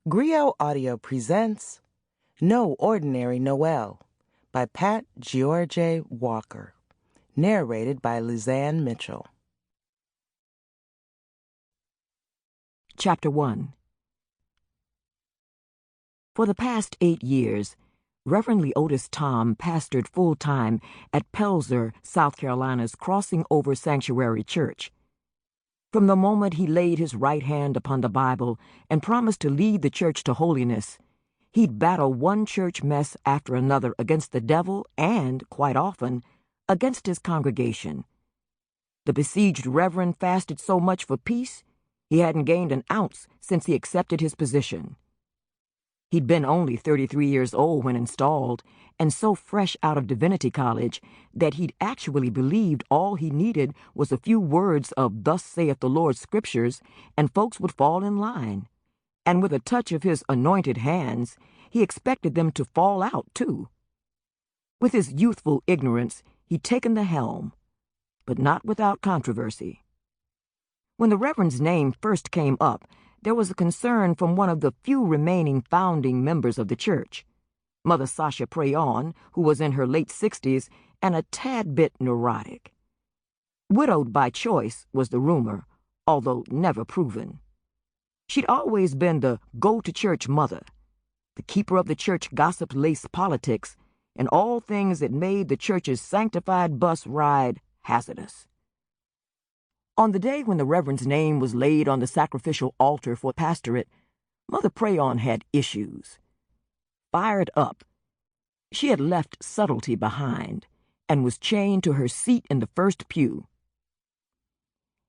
Griot Audio presents No Ordinary Noel by Pat George Walker, narrated by Lizan Mitchell. Chapter 1. For the past 8 years, Reverend Leotis Tom pastored full-time at Pelzer, South Carolina's Crossing Over Sanctuary Church. From the moment he laid his right hand upon the Bible and promised to lead the church to holiness, he'd battle one church mess after another against the devil and, quite often, against his congregation. The besieged reverend fasted so much for peace, he hadn't gained an ounce since he accepted his position. He'd been only 33 years old when installed, and so fresh out of divinity college that he'd actually believed all he needed was a few words of "Thus saith the Lord" scriptures, and folks would fall in line. And with a touch of his anointed hands, he expected them to fall out, too. With his youthful ignorance, he'd taken the helm, but not without controversy. When the Reverend's name first came up, there was a concern from one of the few remaining founding members of the church, Mother Sasha Prayon, who was in her late 60s and a tad bit neurotic. Widowed by choice was the rumor, although never proven. She'd always been the go-to-church mother, the keeper of the church gossip-laced politics, and all things that made the church's sanctified bus ride hazardous. On the day when the Reverend's name was laid on the sacrificial altar for pastorate, Mother Prayon had issues. Fired up, she had left subtlety behind and was chained to her seat in the first pew.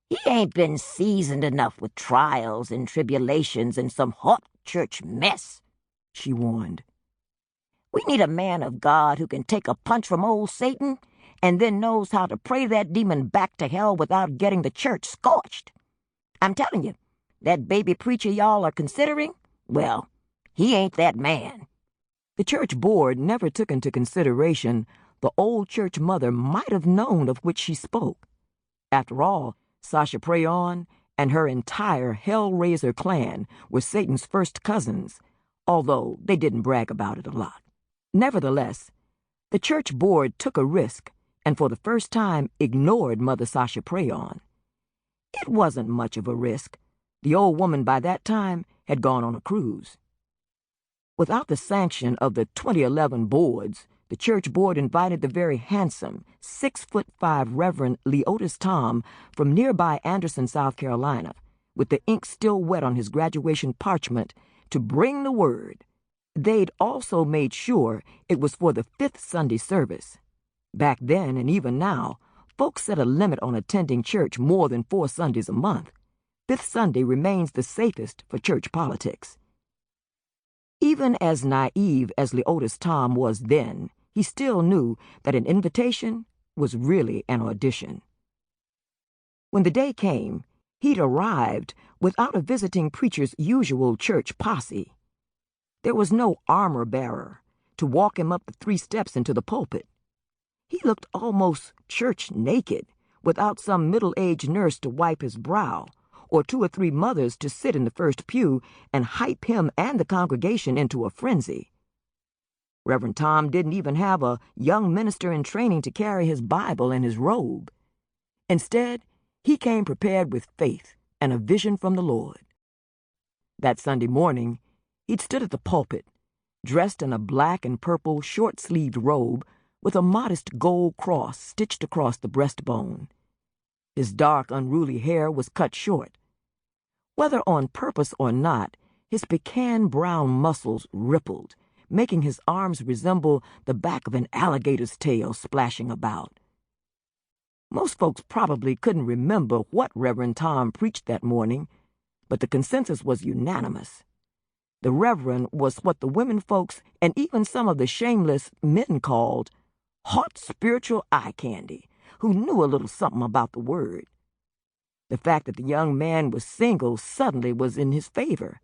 "He ain't been seasoned enough with trials and tribulations and some hot church mess," she warned. "We need a man of God who can take a punch from old Satan and then knows how to pray that demon back to hell without getting the church scorched. I'm telling you, that baby preacher y'all are considering, well, he ain't that man." The church board never took into consideration the old church mother might have known of which she spoke. After all, Sasha Prayon and her entire Hellraiser clan were Satan's first cousins, although they didn't brag about it a lot. Nevertheless, the church board took a risk and for the first time ignored Mother Sasha Prayon. It wasn't much of a risk. The old woman by that time had gone on a cruise. Without the sanction of the 2011 boards, the church board invited the very handsome 6'5" Reverend Leotis Tom from nearby Anderson, South Carolina, with the ink still wet on his graduation parchment, to bring the word. They'd also made sure it was for the 5th Sunday service. Back then, and even now, folks set a limit on attending church more than 4 Sundays a month. 5th Sunday remains the safest for church politics. Even as naive as Leotis Tom was then, he still knew that an invitation was really an audition. When the day came, he'd arrived without a visiting preacher's usual church posse. There was no armor-bearer to walk him up the 3 steps into the pulpit. He looked almost church naked, without some middle-aged nurse to wipe his brow, or 2 or 3 mothers to sit in the first pew and hype him and the congregation into a frenzy. Reverend Tom didn't even have a young minister in training to carry his Bible in his robe. Instead, he came prepared with faith and a vision from the Lord. That Sunday morning, he'd stood at the pulpit, dressed in a black and purple short-sleeved robe with a modest gold cross stitched across the breastbone. His dark, unruly hair was cut short. Whether on purpose or not, his pecan brown muscles rippled, making his arms resemble the back of an alligator's tail splashing about. Most folks probably couldn't remember what Reverend Tom preached that morning, but the consensus was unanimous. The Reverend was what the women folks and even some of the shameless men called hot spiritual eye candy, who knew a little something about the word. The fact that the young man was single suddenly was in his favor,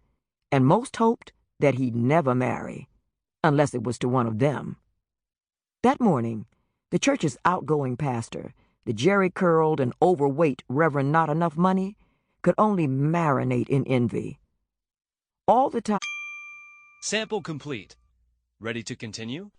and most hoped that he'd never marry, unless it was to one of them. That morning, the church's outgoing pastor, the jerry-curled and overweight Reverend Not Enough Money, could only marinate in envy. All the time Sample complete. Ready to continue?